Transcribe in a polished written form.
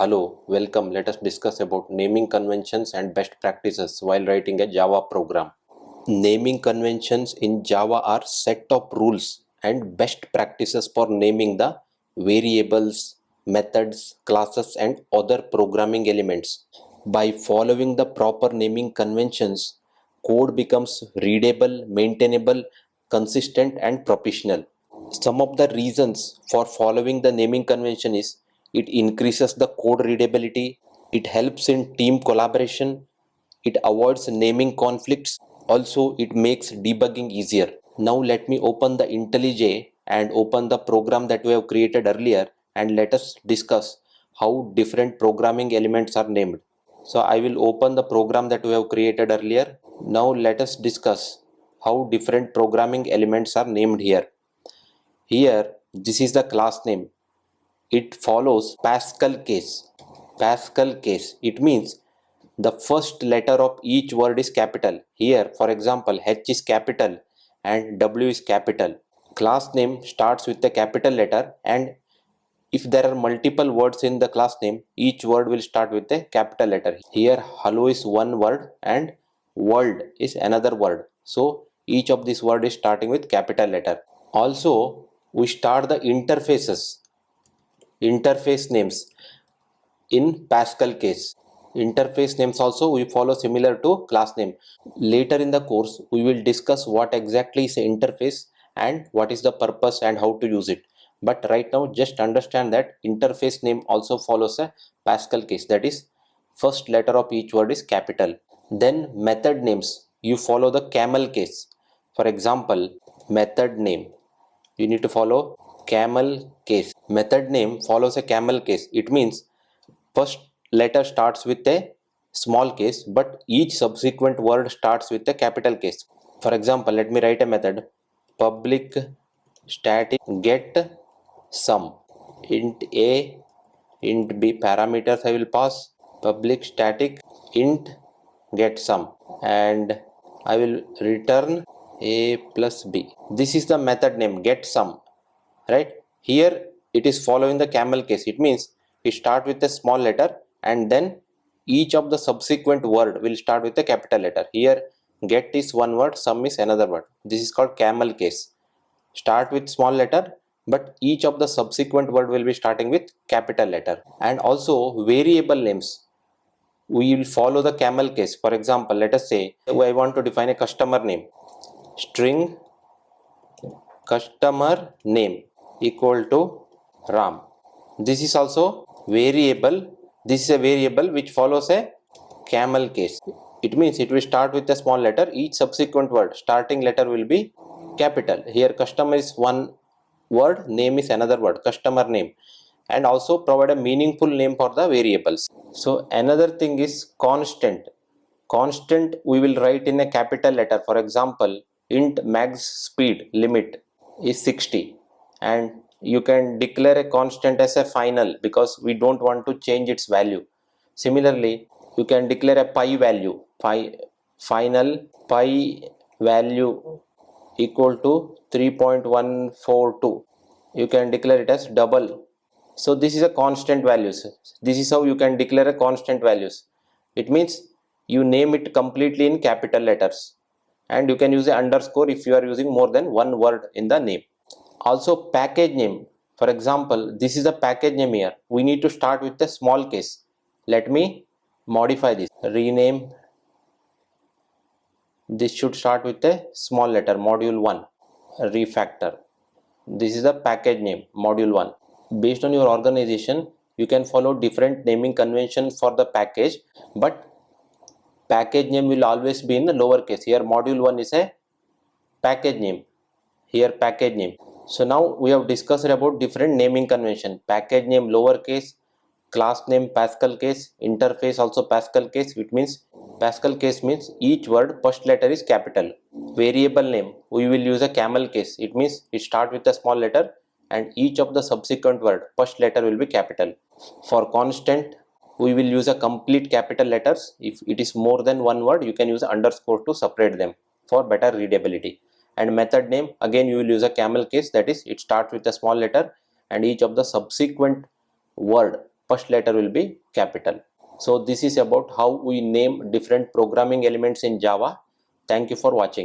Hello, welcome. Let us discuss about naming conventions and best practices while writing a Java program. Naming conventions in Java are set of rules and best practices for naming the variables, methods, classes and other programming elements. By following the proper naming conventions, code becomes readable, maintainable, consistent and professional. Some of the reasons for following the naming convention is it increases the code readability, it helps in team collaboration, it avoids naming conflicts, also it makes debugging easier. Now let me open the IntelliJ and open the program that we have created earlier and let us discuss how different programming elements are named. So I will open the program that we have created earlier. Now let us discuss how different programming elements are named here. Here, this is the class name. It follows Pascal case. Pascal case. It means the first letter of each word is capital. Here, for example, H is capital and W is capital. Class name starts with the capital letter, and if there are multiple words in the class name, each word will start with a capital letter. Here, hello is one word and world is another word. So, each of these words is starting with capital letter. Also, we start the interface names in Pascal case. Interface names also we follow similar to class name. Later in the course, we will discuss what exactly is an interface and what is the purpose and how to use it. But right now, just understand that interface name also follows a Pascal case. That is, first letter of each word is capital. Then method names, you follow the camel case. For example, method name, you need to follow camel case. Method name follows a camel case. It means first letter starts with a small case, but each subsequent word starts with a capital case. For example, let me write a method: public static get sum. Int a, int b parameters I will pass. Public static int get sum, and I will return a plus b. This is the method name get sum, right? Here it is following the camel case. It means we start with a small letter and then each of the subsequent word will start with a capital letter. Here get is one word, sum is another word. This is called camel case. Start with small letter, but each of the subsequent word will be starting with capital letter. And also variable names, we will follow the camel case. For example, let us say I want to define a customer name. String customer name equal to Ram. This is also variable. This is a variable which follows a camel case. It means it will start with a small letter. Each subsequent word starting letter will be capital. Here customer is one word, name is another word, customer name. And also provide a meaningful name for the variables. So another thing is constant. Constant we will write in a capital letter. For example, int max speed limit is 60, and you can declare a constant as a final because we don't want to change its value. Similarly, you can declare a pi value, final pi value equal to 3.142. You can declare it as double. So this is a constant values. This is how you can declare a constant values. It means you name it completely in capital letters, and you can use an underscore if you are using more than one word in the name. Also package name. For example, this is a package name here. We need to start with a small case. Let me modify this. Rename. This should start with a small letter, module 1. Refactor. This is the package name, module 1. Based on your organization, you can follow different naming conventions for the package, but package name will always be in the lower case. Here module 1 is a package name. Here package name. So now we have discussed about different naming convention. Package name lowercase, class name Pascal case, interface also Pascal case. It means Pascal case means each word first letter is capital. Variable name we will use a camel case. It means it start with a small letter and each of the subsequent word first letter will be capital. For constant we will use a complete capital letters. If it is more than one word, you can use underscore to separate them for better readability. And method name, again you will use a camel case, that is it starts with a small letter and each of the subsequent word first letter will be capital. So this is about how we name different programming elements in Java. Thank you for watching.